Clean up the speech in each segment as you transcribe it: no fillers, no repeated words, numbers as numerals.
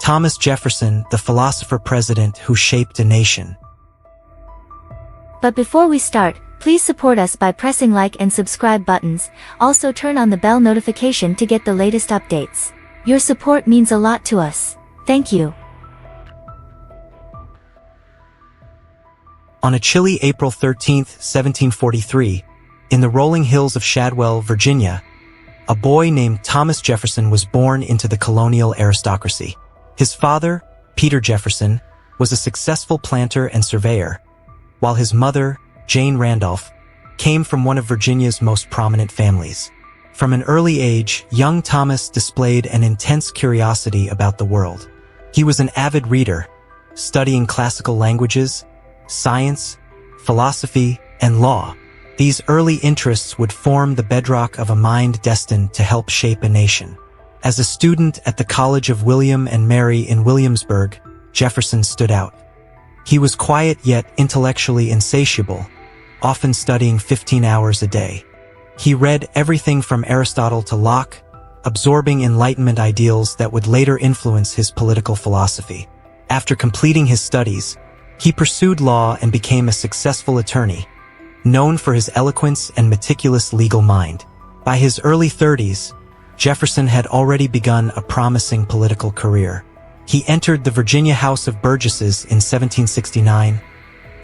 Thomas Jefferson, the philosopher president who shaped a nation. But before we start, please support us by pressing like and subscribe buttons. Also turn on the bell notification to get the latest updates. Your support means a lot to us. Thank you. On a chilly April 13, 1743, in the rolling hills of Shadwell, Virginia, a boy named Thomas Jefferson was born into the colonial aristocracy. His father, Peter Jefferson, was a successful planter and surveyor, while his mother, Jane Randolph, came from one of Virginia's most prominent families. From an early age, young Thomas displayed an intense curiosity about the world. He was an avid reader, studying classical languages, science, philosophy, and law. These early interests would form the bedrock of a mind destined to help shape a nation. As a student at the College of William and Mary in Williamsburg, Jefferson stood out. He was quiet yet intellectually insatiable, often studying 15 hours a day. He read everything from Aristotle to Locke, absorbing Enlightenment ideals that would later influence his political philosophy. After completing his studies, he pursued law and became a successful attorney, known for his eloquence and meticulous legal mind. By his early 30s, Jefferson had already begun a promising political career. He entered the Virginia House of Burgesses in 1769,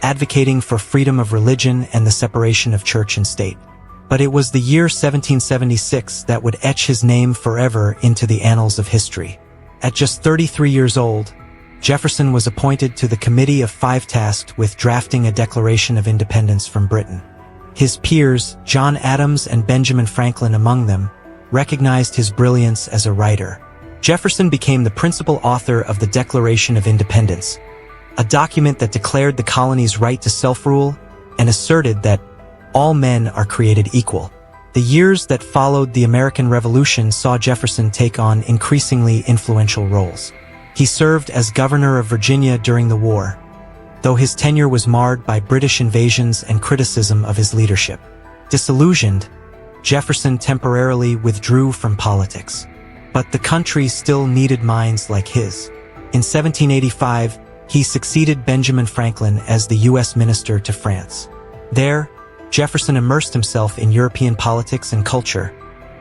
advocating for freedom of religion and the separation of church and state. But it was the year 1776 that would etch his name forever into the annals of history. At just 33 years old, Jefferson was appointed to the Committee of Five tasked with drafting a Declaration of Independence from Britain. His peers, John Adams and Benjamin Franklin among them, recognized his brilliance as a writer. Jefferson became the principal author of the Declaration of Independence, a document that declared the colony's right to self-rule and asserted that all men are created equal. The years that followed the American Revolution saw Jefferson take on increasingly influential roles. He served as governor of Virginia during the war, though his tenure was marred by British invasions and criticism of his leadership. Disillusioned, Jefferson temporarily withdrew from politics. But the country still needed minds like his. In 1785, he succeeded Benjamin Franklin as the U.S. minister to France. There, Jefferson immersed himself in European politics and culture,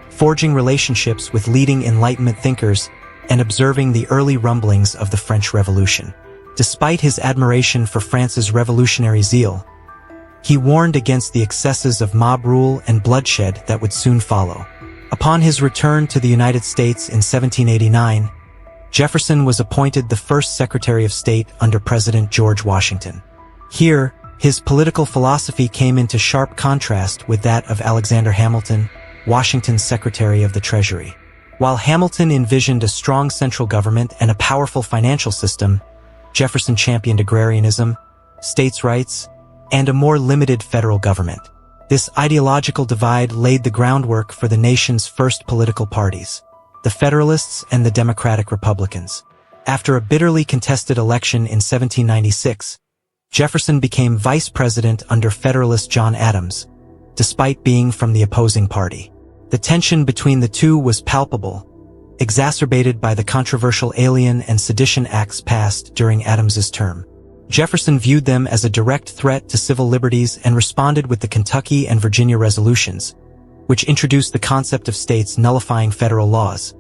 forging relationships with leading Enlightenment thinkers and observing the early rumblings of the French Revolution. Despite his admiration for France's revolutionary zeal, he warned against the excesses of mob rule and bloodshed that would soon follow. Upon his return to the United States in 1789, Jefferson was appointed the first Secretary of State under President George Washington. Here, his political philosophy came into sharp contrast with that of Alexander Hamilton, Washington's Secretary of the Treasury. While Hamilton envisioned a strong central government and a powerful financial system, Jefferson championed agrarianism, states' rights, and a more limited federal government. This ideological divide laid the groundwork for the nation's first political parties, the Federalists and the Democratic Republicans. After a bitterly contested election in 1796, Jefferson became vice president under Federalist John Adams, despite being from the opposing party. The tension between the two was palpable, exacerbated by the controversial Alien and Sedition Acts passed during Adams's term. Jefferson viewed them as a direct threat to civil liberties and responded with the Kentucky and Virginia resolutions, which introduced the concept of states nullifying federal laws,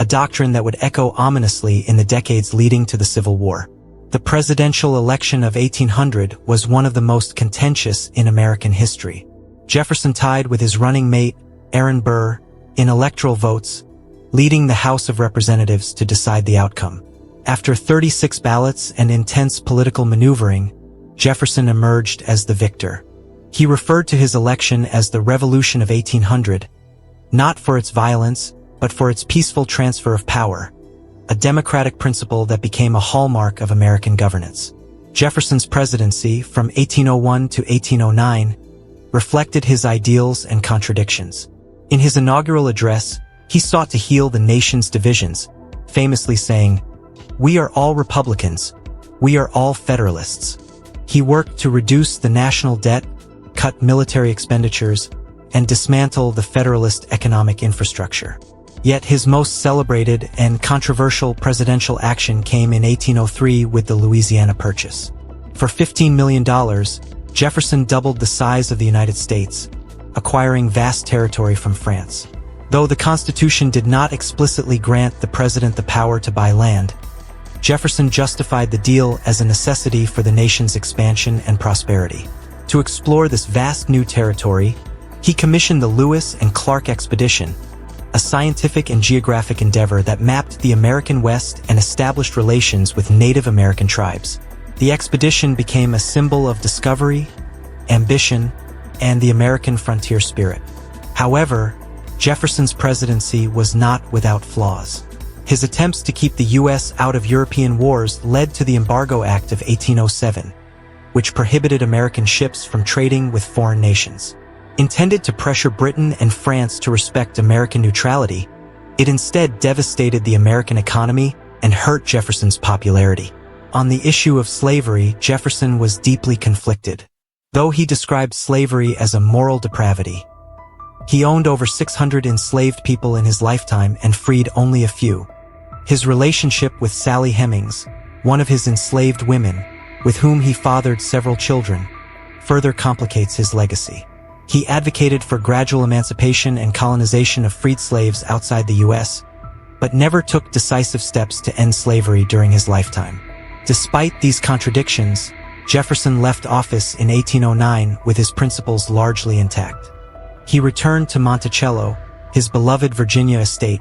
a doctrine that would echo ominously in the decades leading to the Civil War. The presidential election of 1800 was one of the most contentious in American history. Jefferson tied with his running mate, Aaron Burr, in electoral votes, leading the House of Representatives to decide the outcome. After 36 ballots and intense political maneuvering, Jefferson emerged as the victor. He referred to his election as the Revolution of 1800, not for its violence, but for its peaceful transfer of power, a democratic principle that became a hallmark of American governance. Jefferson's presidency, from 1801 to 1809, reflected his ideals and contradictions. In his inaugural address, he sought to heal the nation's divisions, famously saying, "We are all Republicans. We are all Federalists." He worked to reduce the national debt, cut military expenditures, and dismantle the Federalist economic infrastructure. Yet his most celebrated and controversial presidential action came in 1803 with the Louisiana Purchase. For $15 million, Jefferson doubled the size of the United States, acquiring vast territory from France. Though the Constitution did not explicitly grant the president the power to buy land, Jefferson justified the deal as a necessity for the nation's expansion and prosperity. To explore this vast new territory, he commissioned the Lewis and Clark Expedition, a scientific and geographic endeavor that mapped the American West and established relations with Native American tribes. The expedition became a symbol of discovery, ambition, and the American frontier spirit. However, Jefferson's presidency was not without flaws. His attempts to keep the U.S. out of European wars led to the Embargo Act of 1807, which prohibited American ships from trading with foreign nations. Intended to pressure Britain and France to respect American neutrality, it instead devastated the American economy and hurt Jefferson's popularity. On the issue of slavery, Jefferson was deeply conflicted. Though he described slavery as a moral depravity, he owned over 600 enslaved people in his lifetime and freed only a few. His relationship with Sally Hemings, one of his enslaved women, with whom he fathered several children, further complicates his legacy. He advocated for gradual emancipation and colonization of freed slaves outside the U.S., but never took decisive steps to end slavery during his lifetime. Despite these contradictions, Jefferson left office in 1809 with his principles largely intact. He returned to Monticello, his beloved Virginia estate,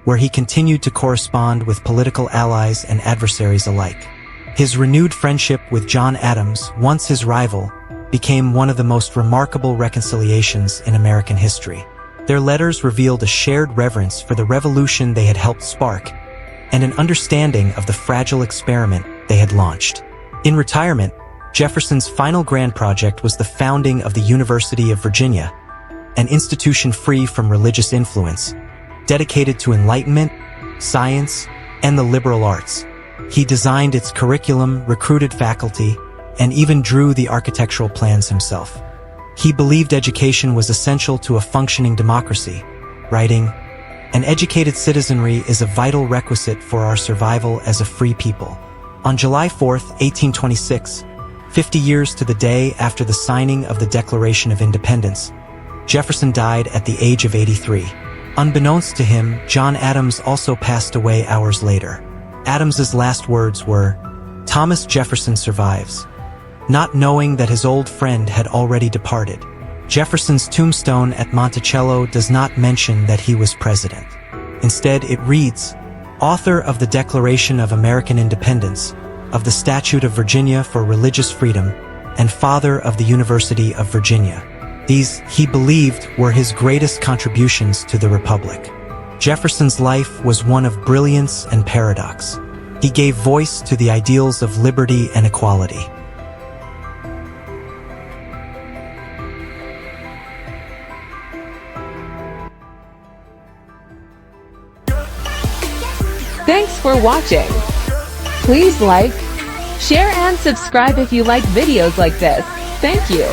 where he continued to correspond with political allies and adversaries alike. His renewed friendship with John Adams, once his rival, became one of the most remarkable reconciliations in American history. Their letters revealed a shared reverence for the revolution they had helped spark, and an understanding of the fragile experiment they had launched. In retirement, Jefferson's final grand project was the founding of the University of Virginia, an institution free from religious influence, dedicated to enlightenment, science, and the liberal arts. He designed its curriculum, recruited faculty, and even drew the architectural plans himself. He believed education was essential to a functioning democracy, writing, "An educated citizenry is a vital requisite for our survival as a free people." On July 4, 1826, 50 years to the day after the signing of the Declaration of Independence, Jefferson died at the age of 83. Unbeknownst to him, John Adams also passed away hours later. Adams's last words were, "Thomas Jefferson survives," not knowing that his old friend had already departed. Jefferson's tombstone at Monticello does not mention that he was president. Instead, it reads, "Author of the Declaration of American Independence, of the Statute of Virginia for Religious Freedom, and father of the University of Virginia." These, he believed, were his greatest contributions to the Republic. Jefferson's life was one of brilliance and paradox. He gave voice to the ideals of liberty and equality. Thanks for watching. Please like, share and subscribe if you like videos like this. Thank you.